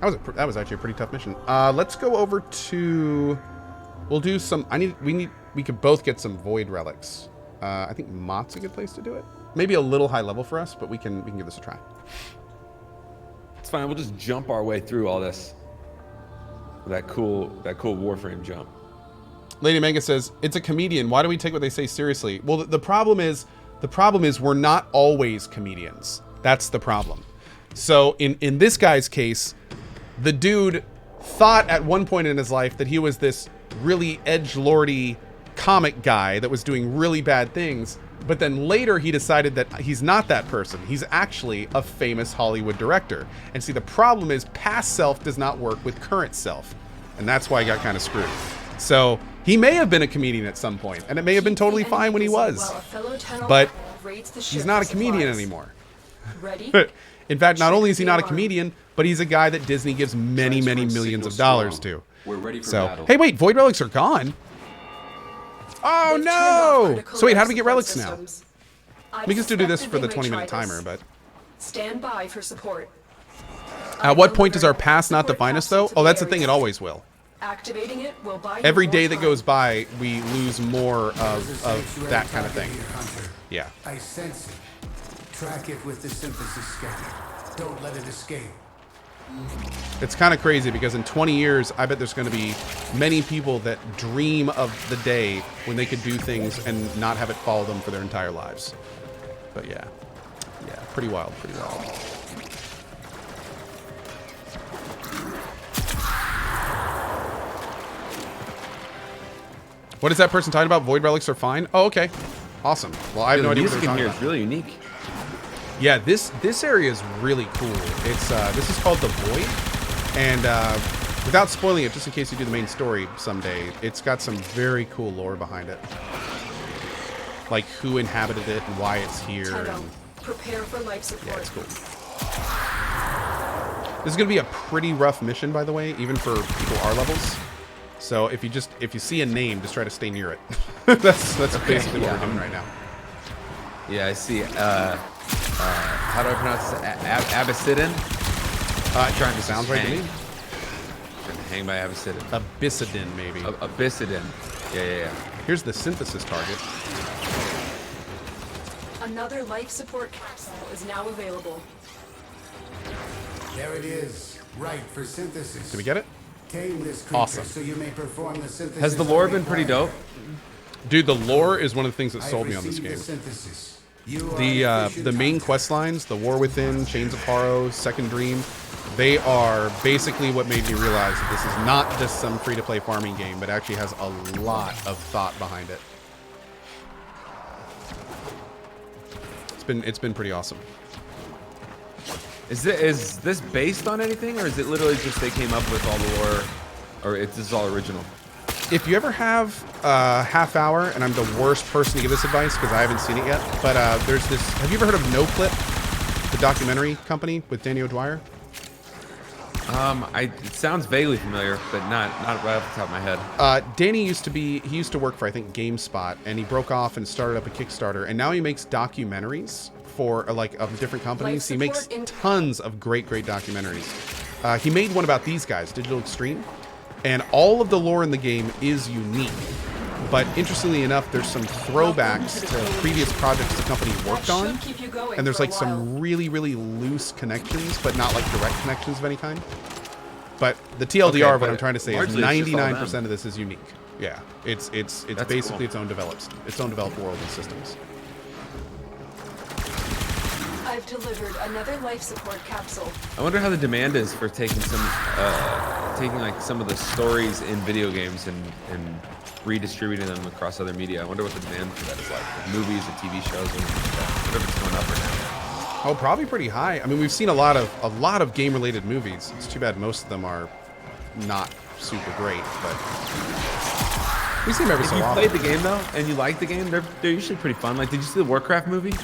That was actually a pretty tough mission. Let's go over to. We'll do some. We could both get some void relics. I think Mott's a good place to do it. Maybe a little high level for us, but we can give this a try. It's fine. We'll just jump our way through all this. That cool Warframe jump. Lady Manga says it's a comedian. Why do we take what they say seriously? Well, the problem is we're not always comedians. That's the problem. So in this guy's case, the dude thought at one point in his life that he was this really edgelordy comic guy that was doing really bad things, but then later he decided that he's not that person. He's actually a famous Hollywood director. And see, the problem is past self does not work with current self, and that's why he got kind of screwed. So he may have been a comedian at some point, and it may have been totally fine when he was, but he's not a comedian anymore. In fact, not only is he not a comedian, but he's a guy that Disney gives many, many millions of dollars to. We're ready for battle. Hey, wait, void relics are gone. Oh no! So wait, how do we get relics now? We can still do this for the 20-minute timer, but stand by for support. At what point does our past not define us, though? Oh, that's the thing; it always will. Activating it will buy Every day that goes by, we lose more of that kind of thing. Yeah. I sense it. Track it with the synthesis scanner. Don't let it escape. It's kind of crazy because in 20 years, I bet there's going to be many people that dream of the day when they could do things and not have it follow them for their entire lives. But yeah, pretty wild, pretty wild. What is that person talking about? Void relics are fine? Oh, okay. Awesome. Well, I have no idea what they're talking about. The music in here is really unique. Yeah, this area is really cool. It's this is called the Void, and without spoiling it, just in case you do the main story someday, it's got some very cool lore behind it, like who inhabited it and why it's here. And, prepare for life support. Yeah, it's cool. This is gonna be a pretty rough mission, by the way, even for people our levels. So if you see a name, just try to stay near it. that's basically what we're doing right now. Yeah, I see. How do I pronounce it? Abyssidin? Trying to sound right to me. Trying to hang by Abyssidin. Abyssidin, maybe. Abyssidin. Yeah. Here's the synthesis target. Another life support capsule is now available. There it is. Right for synthesis. Did we get it? Tame this creature Awesome. so you may perform the synthesis. Has the lore been pretty dope? Dude, the lore is one of the things that sold me on this game. The main quest lines, the War Within, Chains of Horror, Second Dream, they are basically what made me realize that this is not just some free-to-play farming game, but actually has a lot of thought behind it. It's been pretty awesome. Is this based on anything, or is it literally just they came up with all the lore, or this is all original? If you ever have a half hour, and I'm the worst person to give this advice because I haven't seen it yet, but there's this. Have you ever heard of No Clip, the documentary company with Danny O'Dwyer? It sounds vaguely familiar, but not right off the top of my head. Danny used to work for, I think, GameSpot, and he broke off and started up a Kickstarter, and now he makes documentaries for of different companies. He makes tons of great documentaries. He made one about these guys, Digital Extreme, and all of the lore in the game is unique. But interestingly enough, there's some throwbacks to previous projects the company worked on, and there's like some really loose connections, but not like direct connections of any kind. But the TLDR of what I'm trying to say is 99% of this is unique. Yeah, it's basically cool. its own developed world and systems. I've delivered another life support capsule. I wonder how the demand is for taking some of the stories in video games and redistributing them across other media. I wonder what the demand for that is like movies or TV shows or whatever it's going up right now. Oh, probably pretty high. I mean, we've seen a lot of game-related movies. It's too bad most of them are not super great, but we see them every so often. If you played the game though, and you like the game, they're usually pretty fun. Like, did you see the Warcraft movie?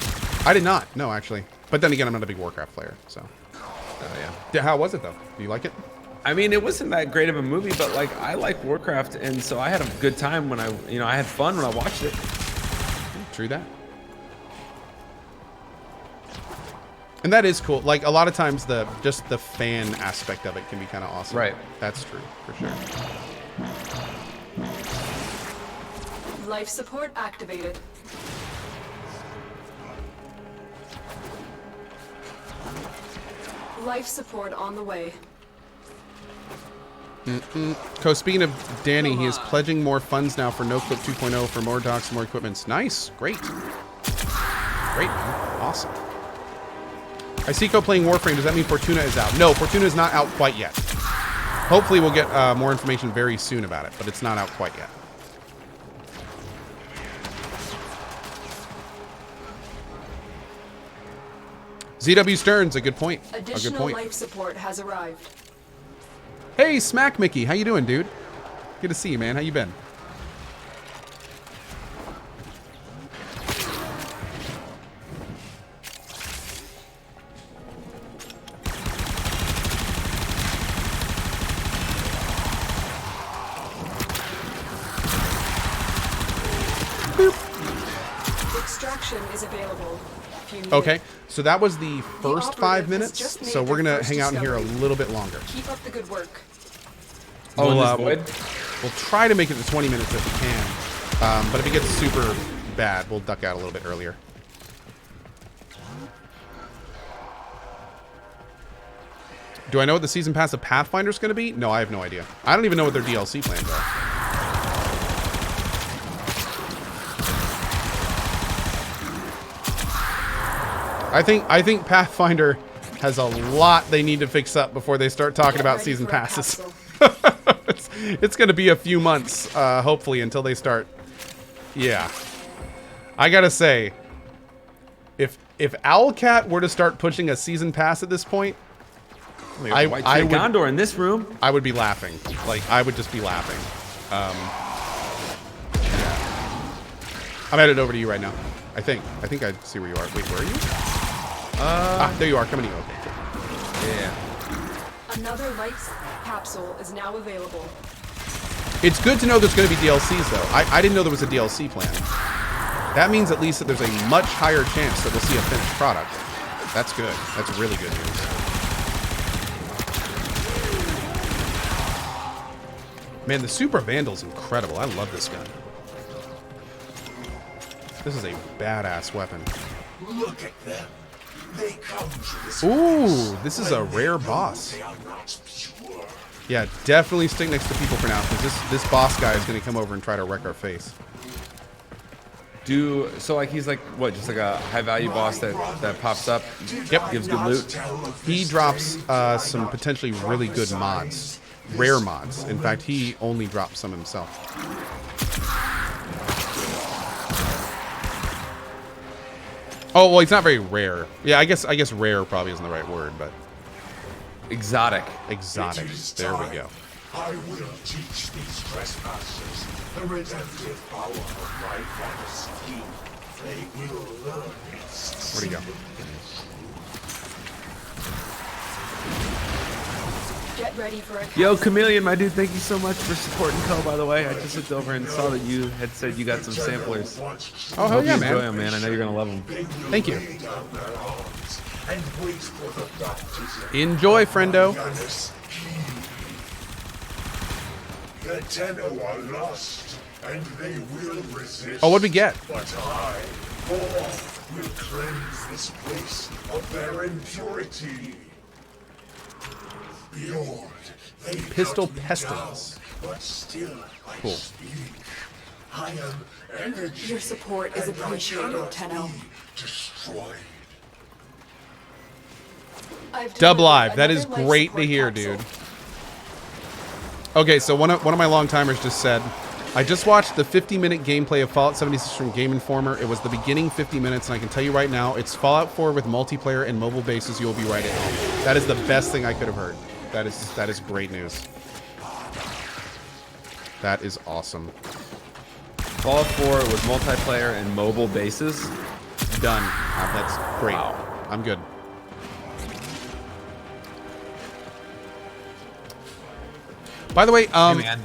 I did not. No, actually. But then again, I'm not a big Warcraft player, so. Oh yeah. How was it though? Do you like it? I mean, it wasn't that great of a movie, but like I like Warcraft, and so I had a good time when I had fun when I watched it. True that. And that is cool. Like a lot of times just the fan aspect of it can be kind of awesome. Right. That's true, for sure. Life support activated. Life support on the way. Speaking of Danny, he is pledging more funds now for NoClip 2.0 for more docks, more equipments. Nice. Great. Great, man. Awesome. I see Co playing Warframe. Does that mean Fortuna is out? No, Fortuna is not out quite yet. Hopefully we'll get more information very soon about it, but it's not out quite yet. ZW Stearns, a good point. Additional life support has arrived. Hey, Smack Mickey, how you doing, dude? Good to see you, man. How you been? Extraction is available. Okay, so that was the first 5 minutes, so we're gonna hang out in here a little bit longer. Keep up the good work. We'll try to make it to 20 minutes if we can, but if it gets super bad, we'll duck out a little bit earlier. Do I know what the season pass of Pathfinder is going to be? No, I have no idea. I don't even know what their DLC plans are. I think Pathfinder has a lot they need to fix up before they start talking about season passes. It's going to be a few months, hopefully, until they start. Yeah. I got to say, if Owlcat were to start pushing a season pass at this point, I would Gondor in this room. I would be laughing. Like, I would just be laughing. Yeah. I'm headed over to you right now. I think I see where you are. Wait, where are you? There you are. Coming to you. Okay. Yeah. Another life capsule is now available. It's good to know there's going to be DLCs, though. I didn't know there was a DLC plan. That means at least that there's a much higher chance that we'll see a finished product. That's good. That's really good news. Man, the Super Vandal's incredible. I love this gun. This is a badass weapon. Look at them. They come to this Ooh, this is a rare boss. They are not pure. Yeah, definitely stick next to people for now, because this boss guy is going to come over and try to wreck our face. So like he's like what, just like a high value boss that pops up, Yep. gives good loot. He drops some potentially really good mods. Rare mods. In fact, he only drops some himself. Oh, well, he's not very rare. Yeah, I guess rare probably isn't the right word, but Exotic. exotic. There we go. I will teach these trespassers the redemptive power of my fantasy. They will learn its Where'd he go? Get ready for a Yo, Chameleon, my dude, thank you so much for supporting Co, by the way. I just looked over and saw that you had said you got some samplers. Oh, hell yeah, Enjoy man. them, man. I know you're going to love them. Thank you. lay down their arms and wait for the baptism. Enjoy, friendo. The Tenno are lost, and they will resist. Oh, what'd we get? But I, Goth, will cleanse this place of their impurity. Behold, they Pistol cut me Pestilence. down, but still I Cool. speak. I am energy. Your support is and I appreciated, cannot Tenno. be destroyed. I've Dub delivered Live. That another is life great to support hear, capsule. dude. Okay, so one of my long timers just said, I just watched the 50-minute gameplay of Fallout 76 from Game Informer. It was the beginning 50 minutes, and I can tell you right now, it's Fallout 4 with multiplayer and mobile bases. You'll be right at home. That is the best thing I could have heard. That is great news. That is awesome. Fallout 4 with multiplayer and mobile bases. Done. That's great. Wow. I'm good. By the way, Hey, man.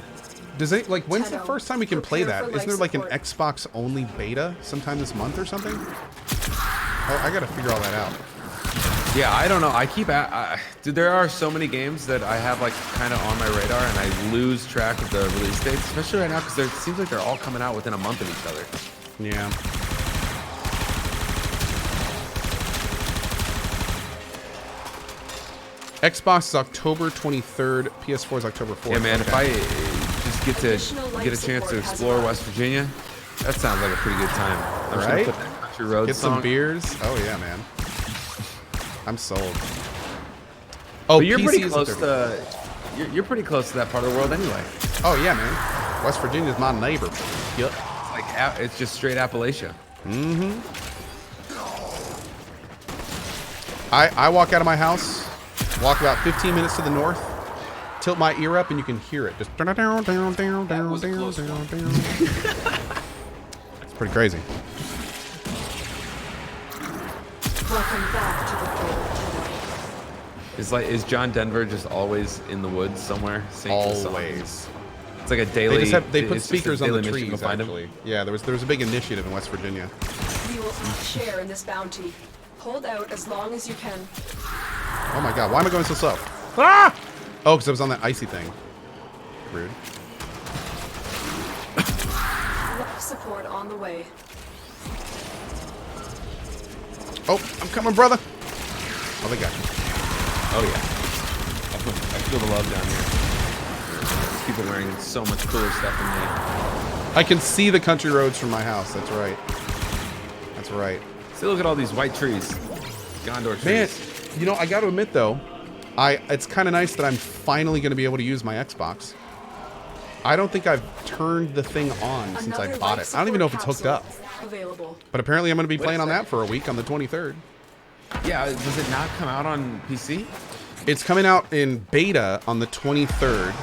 does it when's the Tenno, first time we can play prepare that? for Isn't there like an life Xbox only beta sometime this month or something? I gotta figure all that out. Yeah, I don't know. I keep dude. There are so many games that I have like kind of on my radar, and I lose track of the release dates, especially right now because it seems like they're all coming out within a month of each other. Yeah. Xbox is October 23rd. PS4 is October 4th. Yeah, man. Okay. If I just get a chance to explore West Virginia, that sounds like a pretty good time. I'm just Right? gonna put that Country Road Get song. some beers. Oh yeah, man. I'm sold. Oh, But you're PC pretty is close the 30th. to. You're pretty close to that part of the world anyway. Oh yeah, man. West Virginia's my neighbor. Yep. It's like it's just straight Appalachia. Mm-hmm. I walk out of my house, walk about 15 minutes to the north, tilt my ear up, and you can hear it. Just down, down, down, down, down, down, down. It's pretty crazy. Welcome back to the fold. Is John Denver just always in the woods somewhere singing the song? Always. It's like a daily. They put it's just a speakers on the daily mission to trees. find him. Actually, yeah, there was a big initiative in West Virginia. We will each share in this bounty. Hold out as long as you can. Oh my God, why am I going so slow? Ah! Oh, because I was on that icy thing. Rude. Life support on the way. Oh, I'm coming, brother. Oh, they got you. Oh yeah. I feel the love down here. These people wearing so much cooler stuff than me. I can see the country roads from my house. That's right. That's right. See, look at all these white trees. Gondor trees. Man, you know, I got to admit though, it's kind of nice that I'm finally going to be able to use my Xbox. I don't think I've turned the thing on since I bought it. I don't even know if it's hooked up. Available. But apparently I'm going to be playing on second. that for a week on the 23rd. Yeah, does it not come out on PC? It's coming out in beta on the 23rd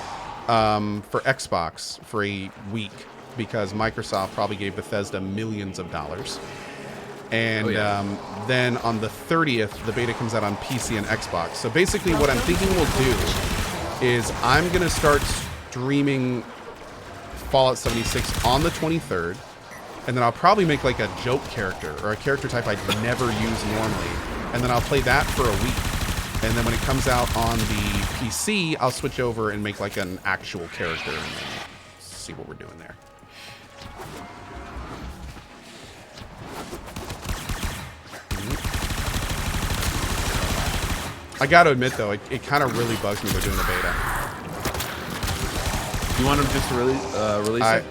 for Xbox for a week because Microsoft probably gave Bethesda millions of dollars. And then on the 30th, the beta comes out on PC and Xbox. So basically what I'm thinking we'll do is I'm going to start streaming Fallout 76 on the 23rd. And then I'll probably make like a joke character or a character type I'd never use normally. And then I'll play that for a week. And then when it comes out on the PC, I'll switch over and make like an actual character and then see what we're doing there. I got to admit though, it kind of really bugs me they're doing a beta. You want them just to release it?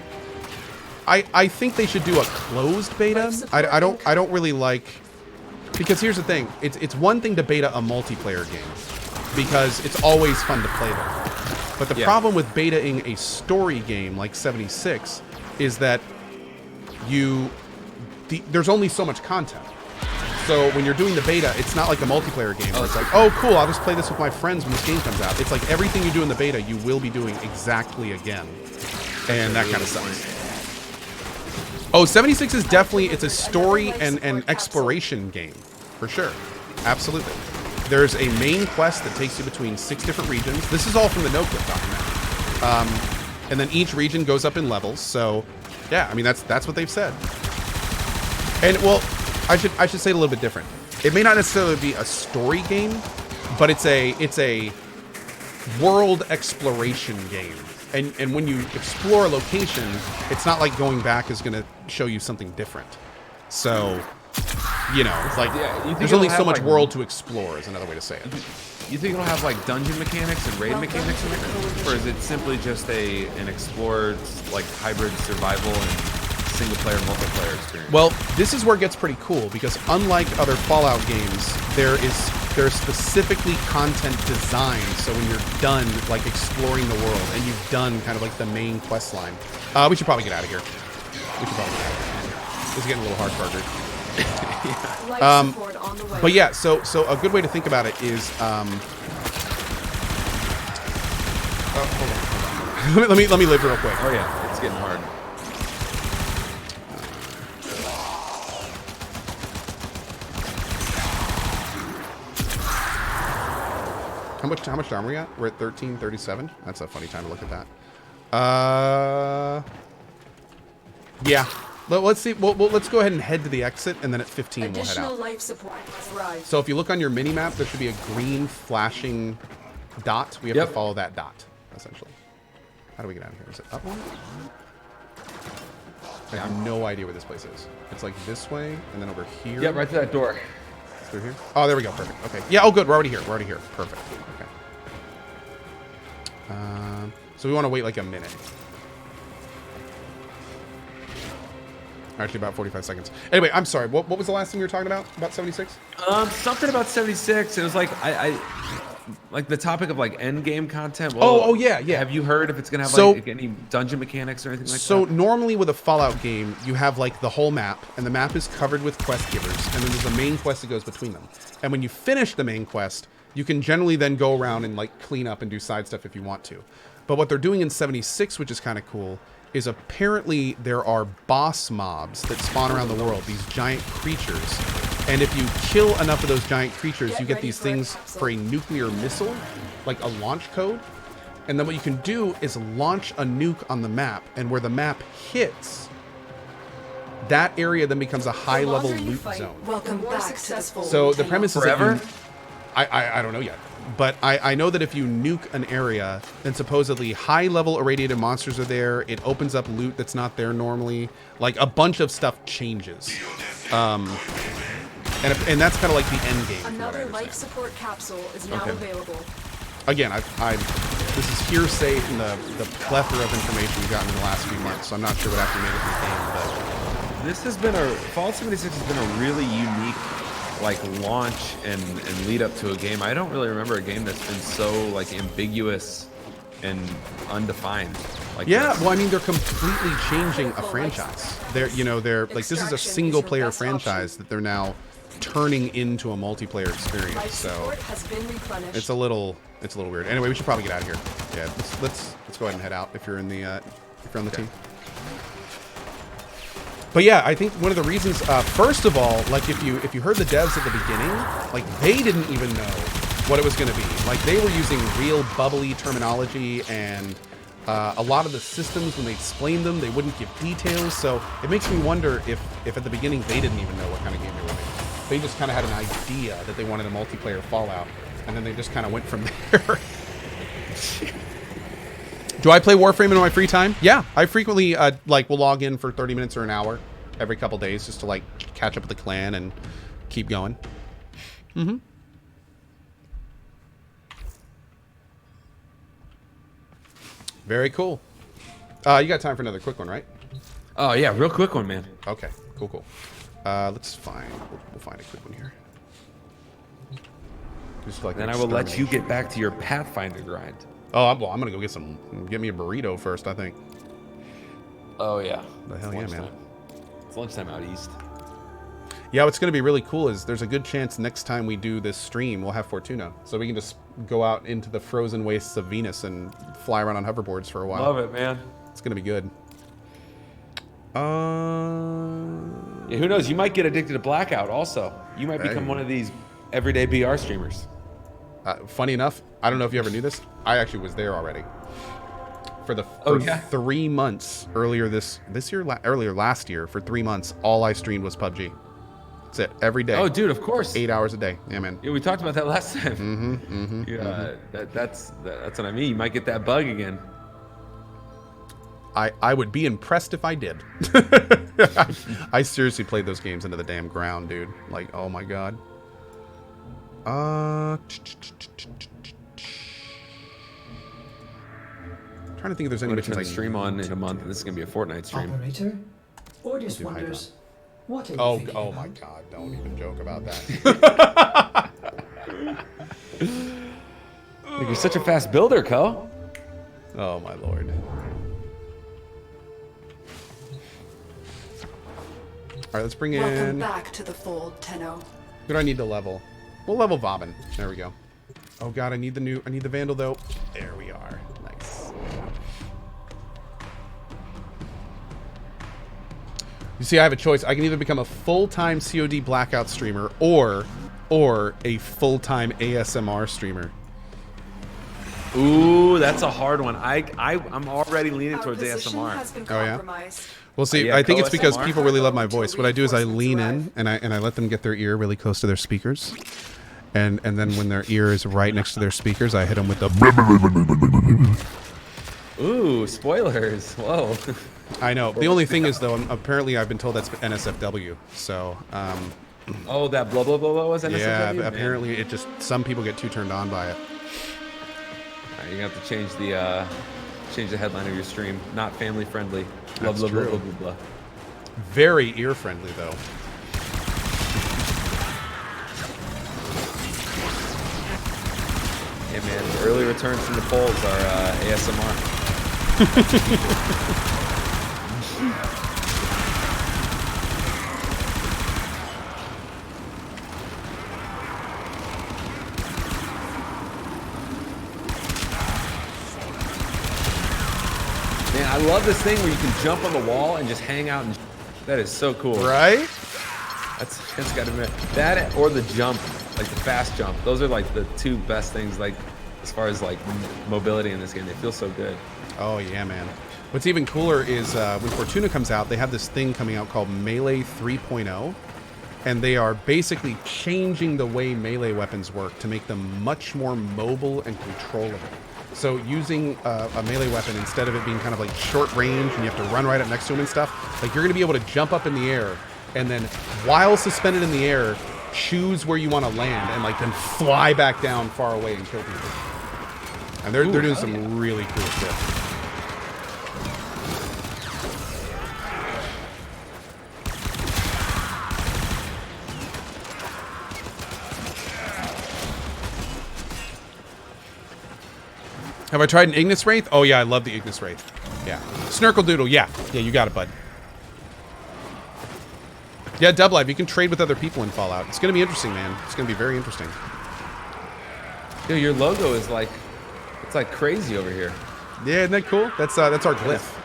I think they should do a closed beta. I don't really like, because here's the thing, it's one thing to beta a multiplayer game because it's always fun to play them. But the problem with betaing a story game like 76 is that there's only so much content. So when you're doing the beta, it's not like a multiplayer game where it's like, oh cool, I'll just play this with my friends when this game comes out. It's like everything you do in the beta, you will be doing exactly again. And that kind of sucks. Oh, 76 is definitely, it's a story and exploration game, for sure. Absolutely. There's a main quest that takes you between 6 different regions. This is all from the NoClip document. And then each region goes up in levels. So, yeah, I mean, that's what they've said. And, well, I should say it a little bit different. It may not necessarily be a story game, but it's a world exploration game. And when you explore a location, it's not like going back is going to show you something different. So, you know, it's like there's only so much world to explore is another way to say it. You think it'll have like dungeon mechanics and raid mechanics in it? Or is it simply just an explored like hybrid survival and single player multiplayer experience? Well, this is where it gets pretty cool because unlike other Fallout games, there's specifically content designed so when you're done like exploring the world and you've done kind of like the main quest line. We should probably get out of here. This is getting a little hard burger. But yeah, so a good way to think about it is hold on. let me live real quick. Oh yeah, it's getting hard. How much time are we at? We're at 13:37. That's a funny time to look at that. Yeah. Let's see. Let's go ahead and head to the exit, and then at 15 we'll head Additional out. life support has arrived. So if you look on your mini map, there should be a green flashing dot. We have to follow that dot, essentially. How do we get out of here? Is it up one? I have no idea where this place is. It's like this way, and then over here. Yep, right to that door. Through here? Oh, there we go. Perfect. Okay. Yeah. Oh, good. We're already here. We're already here. Perfect. Okay. So we want to wait like a minute. Actually, about 45 seconds. Anyway, I'm sorry. What was the last thing we were talking about? About 76? Something about 76. It was like I like the topic of like end game content. Well, oh yeah. Have you heard if it's gonna have like any dungeon mechanics or anything like that? So normally with a Fallout game, you have like the whole map, and the map is covered with quest givers, and then there's a main quest that goes between them. And when you finish the main quest, you can generally then go around and like clean up and do side stuff if you want to. But what they're doing in 76, which is kind of cool, is apparently there are boss mobs that spawn around the world, these giant creatures. And if you kill enough of those giant creatures, you get these things for a nuclear missile, like a launch code. And then what you can do is launch a nuke on the map, and where the map hits, that area then becomes a high-level loot zone. Welcome back successful. So the premise is forever? that I don't know yet. But I know that if you nuke an area, then supposedly high-level irradiated monsters are there. It opens up loot that's not there normally. Like, a bunch of stuff changes. And that's kind of like the end game. Another life support capsule is now available. Again, this is hearsay from the plethora of information we've gotten in the last few months, so I'm not sure what actually made it in the game. But this has been Fallout 76 has been a really unique like launch and lead up to a game. I don't really remember a game that's been so like ambiguous and undefined. Like this. Well, I mean, they're completely changing a franchise. They're like, this is a single player franchise that they're now turning into a multiplayer experience. So it's a little weird. Anyway, we should probably get out of here. Yeah, let's go ahead and head out if you're in the if you're on the team. But yeah, I think one of the reasons, first of all, like if you heard the devs at the beginning, like they didn't even know what it was going to be. Like they were using real bubbly terminology, and a lot of the systems, when they explained them, they wouldn't give details. So it makes me wonder if at the beginning they didn't even know what kind of game they were making. They just kind of had an idea that they wanted a multiplayer Fallout, and then they just kind of went from there. Do I play Warframe in my free time? Yeah, I frequently will log in for 30 minutes or an hour every couple days just to like catch up with the clan and keep going. Very cool. You got time for another quick one, right? Oh yeah, real quick one, man. Okay, cool. Let's find. We'll find a quick one here. Just like then I will let you get back to your Pathfinder grind. Oh, I'm gonna go get me a burrito first, I think. Oh yeah. The hell yeah, man. It's lunchtime out east. Yeah, what's gonna be really cool is there's a good chance next time we do this stream we'll have Fortuna, so we can just go out into the frozen wastes of Venus and fly around on hoverboards for a while. Love it, man. It's gonna be good. Yeah, who knows? You might get addicted to Blackout. Also, you might become one of these everyday BR streamers. Funny enough, I don't know if you ever knew this. I actually was there already. For 3 months earlier earlier last year, for 3 months, all I streamed was PUBG. That's it, every day. Oh, dude, of course. 8 hours a day. Yeah, man. Yeah, we talked about that last time. That's what I mean. You might get that bug again. I would be impressed if I did. I seriously played those games into the damn ground, dude. Like, oh my god. Trying to think if there's any missions I stream on in a month, and this is gonna be a Fortnite stream. Operator, Ordis wonders, what are you thinking oh about? my god, don't even joke about that. You're such a fast builder, Ko. Oh my lord. Alright, let's bring Welcome in... back to the fold, Tenno. Who do I need to level? We'll level Vauban. There we go. Oh god, I need the Vandal though. There we are. Nice. You see, I have a choice. I can either become a full-time COD Blackout streamer or a full-time ASMR streamer. Ooh, that's a hard one. I'm already leaning towards ASMR. Has been Oh yeah? compromised. Well, see, Yeah, I think it's because CohhCarnage. people really love my voice. What I do is I lean in and I let them get their ear really close to their speakers, and then when their ear is right next to their speakers, I hit them with the. Ooh, spoilers! Whoa. I know. The only thing is though, apparently I've been told that's NSFW. So. Oh, that blah blah blah blah was NSFW? Yeah, Man. apparently it just some people get too turned on by it. All right, you have to change the headline of your stream. Not family friendly. Blah That's blah blah true. blah blah blah. Very ear friendly though. Hey man, the early returns from the polls are ASMR. Man, I love this thing where you can jump on the wall and just hang out, and that is so cool. Right? That's got to be that, or the jump, like the fast jump. Those are like the two best things, like as far as like mobility in this game. They feel so good. Oh yeah, man. What's even cooler is when Fortuna comes out, they have this thing coming out called Melee 3.0, and they are basically changing the way melee weapons work to make them much more mobile and controllable. So using a melee weapon, instead of it being kind of like short range and you have to run right up next to them and stuff, like you're going to be able to jump up in the air and then while suspended in the air, choose where you want to land and like then fly back down far away and kill people. And they're doing some really cool shit. Have I tried an Ignis Wraith? Oh yeah, I love the Ignis Wraith. Yeah. Snurkle Doodle, yeah. Yeah, you got it, bud. Yeah, Dub Live, you can trade with other people in Fallout. It's gonna be interesting, man. It's gonna be very interesting. Yo, your logo is like, it's like crazy over here. Yeah, isn't that cool? That's our glyph.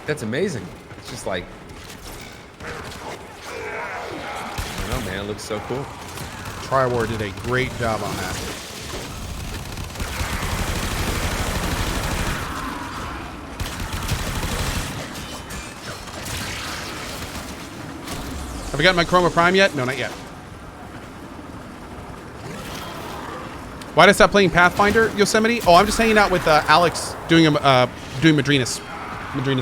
That's amazing. It's just like, I don't know, man. It looks so cool. Triwar did a great job on that. Have I gotten my Chroma Prime yet? No, not yet. Why did I stop playing Pathfinder, Yosemite? Oh, I'm just hanging out with Alex doing Madrina's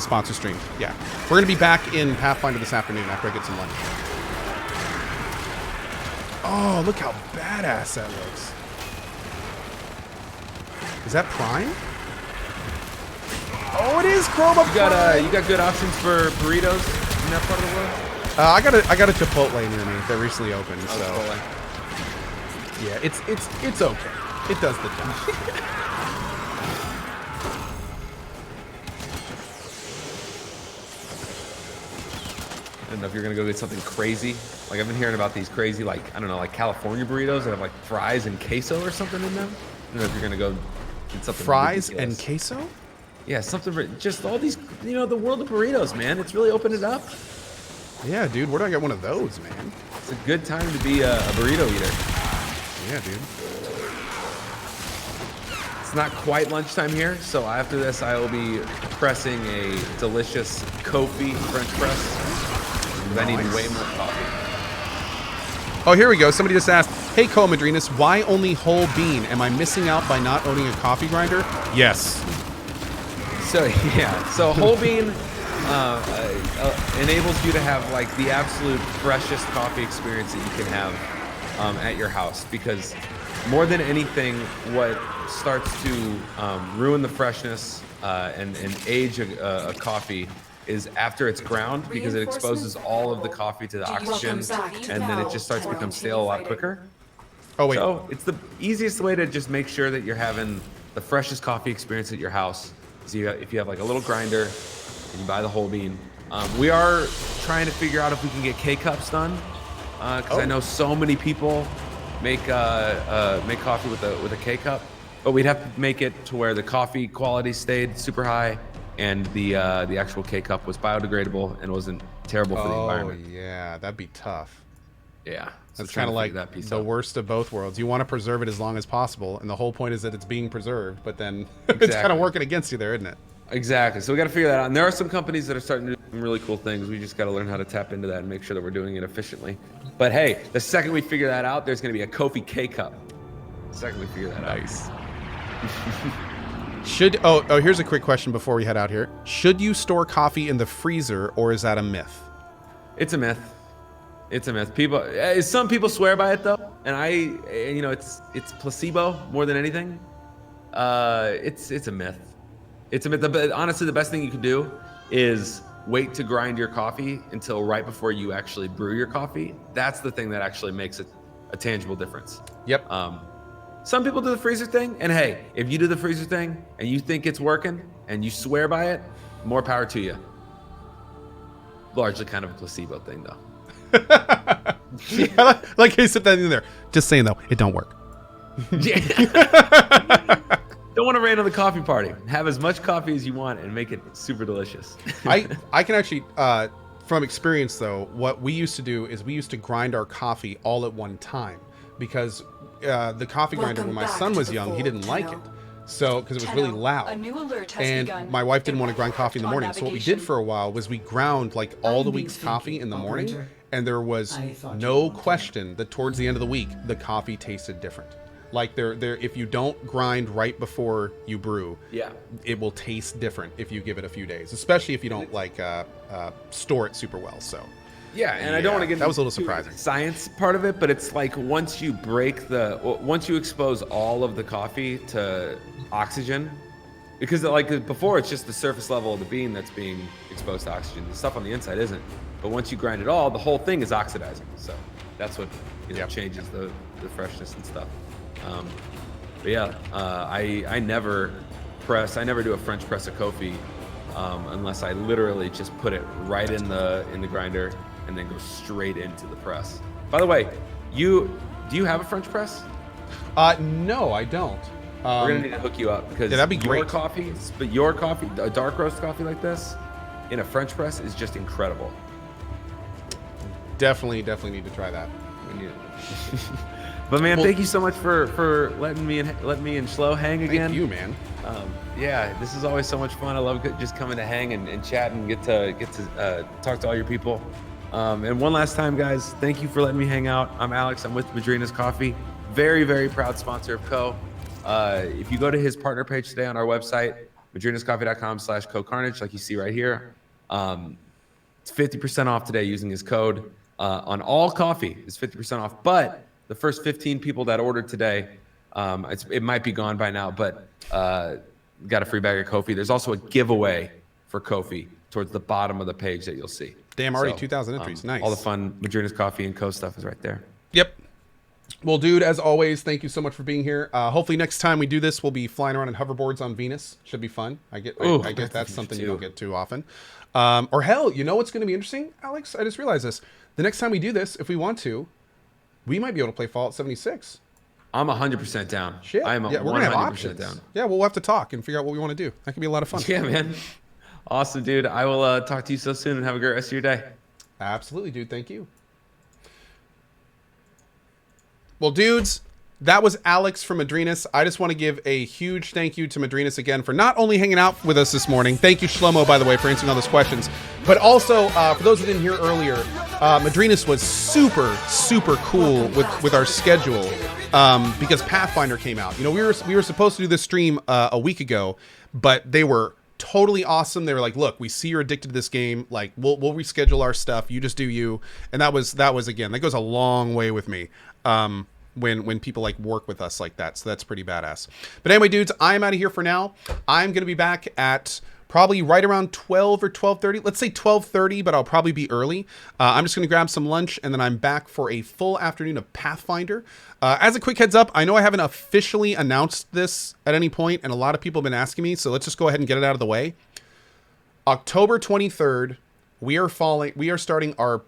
sponsor stream. Yeah. We're going to be back in Pathfinder this afternoon after I get some lunch. Oh, look how badass that looks. Is that Prime? Oh, it is Chroma Prime. You got good options for burritos in that part of the world? I got a Chipotle near me that recently opened, so Chipotle. yeah, it's okay. It does the job. I don't know if you're gonna go get something crazy. Like I've been hearing about these crazy, like I don't know, like California burritos that have like fries and queso or something in them. I don't know if you're gonna go get something. Fries ridiculous. and queso? Yeah, something. Just all these, the world of burritos, man. It's really opened it up. Yeah, dude, where do I get one of those, man? It's a good time to be a burrito eater. Yeah, dude. It's not quite lunchtime here, so after this, I will be pressing a delicious Kofi French press. Because I need way more coffee. Oh, here we go. Somebody just asked, hey, Madrinas, why only whole bean? Am I missing out by not owning a coffee grinder? Yes. So, yeah. So, whole bean enables you to have, like, the absolute freshest coffee experience that you can have at your house. Because more than anything, what starts to ruin the freshness and age a coffee is after it's ground, because it exposes all of the coffee to the oxygen, and then it just starts to become stale a lot quicker. Oh, wait. So it's the easiest way to just make sure that you're having the freshest coffee experience at your house. So if you have like a little grinder and you buy the whole bean. We are trying to figure out if we can get K-cups done, because I know so many people make coffee with a K-cup, but we'd have to make it to where the coffee quality stayed super high, and the actual K-cup was biodegradable and wasn't terrible for the environment. Oh, yeah, that'd be tough. Yeah, so That's kind of like that piece the out. worst of both worlds. You want to preserve it as long as possible, and the whole point is that it's being preserved, but then it's kind of working against you there, isn't it? Exactly. So we got to figure that out. And there are some companies that are starting to some really cool things. We just got to learn how to tap into that and make sure that we're doing it efficiently. But hey, the second we figure that out, there's going to be a Kofi K-Cup. The second we figure that out. Nice. Here's a quick question before we head out here. Should you store coffee in the freezer, or is that a myth? It's a myth. It's a myth. Some people swear by it though, and it's placebo more than anything. It's a myth. It's a myth. But honestly, the best thing you can do is wait to grind your coffee until right before you actually brew your coffee. That's the thing that actually makes it a tangible difference. Yep. Some people do the freezer thing, and hey, if you do the freezer thing and you think it's working and you swear by it, more power to you. Largely kind of a placebo thing, though. Like you said that in there. Just saying though, it don't work. Yeah. Don't want to rain on the coffee party. Have as much coffee as you want and make it super delicious. I can actually, from experience though, what we used to do is we used to grind our coffee all at one time, because the coffee grinder, when my son was young, he didn't like it. So, because it was really loud. A new alert has And begun. my wife didn't want to grind coffee in the Impact morning. on So what we navigation. did for a while was we ground like all the week's coffee in the morning. Operator. And there was I thought you no wanted question that towards the end of the week, the coffee tasted different. Like if you don't grind right before you brew, Yeah. it will taste different if you give it a few days, especially if you don't store it super well. So Yeah, and I don't want to get that was a little into surprising. the science part of it, but it's like once you expose all of the coffee to oxygen, because like before it's just the surface level of the bean that's being exposed to oxygen. The stuff on the inside isn't. But once you grind it all, the whole thing is oxidizing. So that's what changes the freshness and stuff. But yeah, I never do a French press of coffee unless I literally just put it right in the grinder and then go straight into the press. By the way, do you have a French press? No, I don't. We're gonna need to hook you up because that'd be great. Your coffee, a dark roast coffee like this, in a French press is just incredible. Definitely need to try that. We need it. But man, thank you so much for letting me and Schlo hang again. Thank you, man. Yeah, this is always so much fun. I love just coming to hang and chat and get to talk to all your people. And one last time, guys, thank you for letting me hang out. I'm Alex. I'm with Madrina's Coffee. Very, very proud sponsor of Co. If you go to his partner page today on our website, madrinascoffee.com/CohhCarnage, like you see right here, it's 50% off today using his code. On all coffee is 50% off, but the first 15 people that ordered today, it might be gone by now, but got a free bag of Kofi. There's also a giveaway for Kofi towards the bottom of the page that you'll see. Damn, already 2,000 entries. Nice. All the fun Madrina's Coffee and Co stuff is right there. Yep. Well, dude, as always, thank you so much for being here. Hopefully next time we do this, we'll be flying around in hoverboards on Venus. Should be fun. I get that's something you don't get too often. Or hell, you know what's going to be interesting, Alex? I just realized this. The next time we do this, if we want to, we might be able to play Fallout 76. I'm 100% down. Shit. I'm we're gonna have 100% options. down. Yeah, we'll have to talk and figure out what we want to do. That could be a lot of fun. Yeah, man. Awesome, dude. I will talk to you so soon and have a great rest of your day. Absolutely, dude. Thank you. Well, dudes, that was Alex from Madrinas. I just want to give a huge thank you to Madrinas again for not only hanging out with us this morning. Thank you, Shlomo, by the way, for answering all those questions. But also, for those who didn't hear earlier, Madrinas was super, super cool with our schedule because Pathfinder came out. You know, we were supposed to do this stream a week ago, but they were totally awesome. They were like, look, we see you're addicted to this game. Like, we'll reschedule our stuff. You just do you. And that was again, that goes a long way with me. When people like work with us like that. So that's pretty badass. But anyway, dudes, I'm out of here for now. I'm going to be back at probably right around 12 or 12:30. Let's say 12:30, but I'll probably be early. I'm just going to grab some lunch and then I'm back for a full afternoon of Pathfinder. As a quick heads up, I know I haven't officially announced this at any point and a lot of people have been asking me. So let's just go ahead and get it out of the way. October 23rd, we are starting our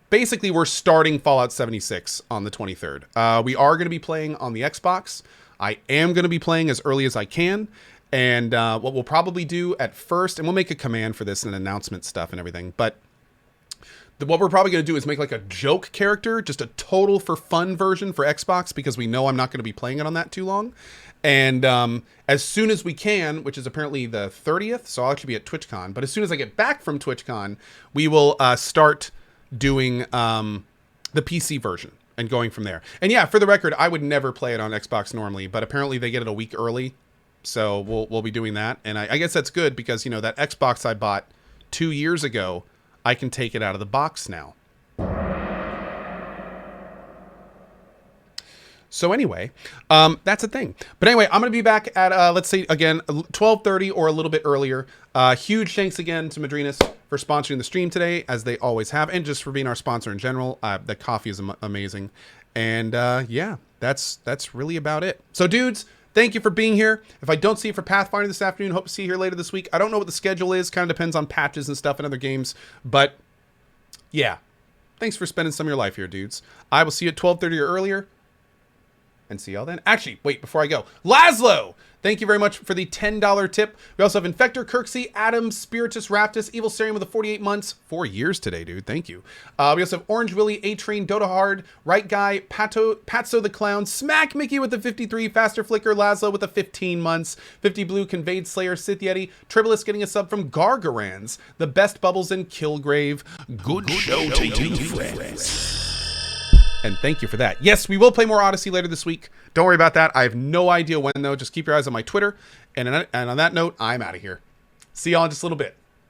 basically we're starting Fallout 76 on the 23rd. We are going to be playing on the Xbox. I am going to be playing as early as I can. And what we'll probably do at first, and we'll make a command for this and announcement stuff and everything, but What we're probably going to do is make like a joke character, just a total for fun version for Xbox, because we know I'm not going to be playing it on that too long. And as soon as we can, which is apparently the 30th, so I'll actually be at TwitchCon, but as soon as I get back from TwitchCon, we will start doing the PC version and going from there. And yeah, for the record, I would never play it on Xbox normally, but apparently they get it a week early, so we'll be doing that. And I guess that's good because, you know, that Xbox I bought 2 years ago, I can take it out of the box now. So anyway, that's a thing. But anyway, I'm going to be back at, let's say, again, 12:30 or a little bit earlier. Huge thanks again to Madrinas for sponsoring the stream today, as they always have, and just for being our sponsor in general. The coffee is amazing. And yeah, that's really about it. So dudes, thank you for being here. If I don't see you for Pathfinder this afternoon, hope to see you here later this week. I don't know what the schedule is. Kind of depends on patches and stuff and other games. But yeah, thanks for spending some of your life here, dudes. I will see you at 12:30 or earlier. And see y'all then. Actually, wait, before I go. Laszlo! Thank you very much for the $10 tip. We also have Infector, Kirksey, Adam, Spiritus, Raptus, Evil Sarian with the 48 months. 4 years today, dude. Thank you. We also have Orange Willie, A-Train, Dota Hard, Right Guy, Patso the Clown, Smack Mickey with the 53, Faster Flicker, Laszlo with the 15 months, 50 Blue, Conveyed Slayer, Sith Yeti, Tribulus getting a sub from Gargarans, The Best Bubbles in Killgrave. Good show to you, friends. And thank you for that. Yes, we will play more Odyssey later this week. Don't worry about that. I have no idea when, though. Just keep your eyes on my Twitter. And on that note, I'm out of here. See y'all in just a little bit.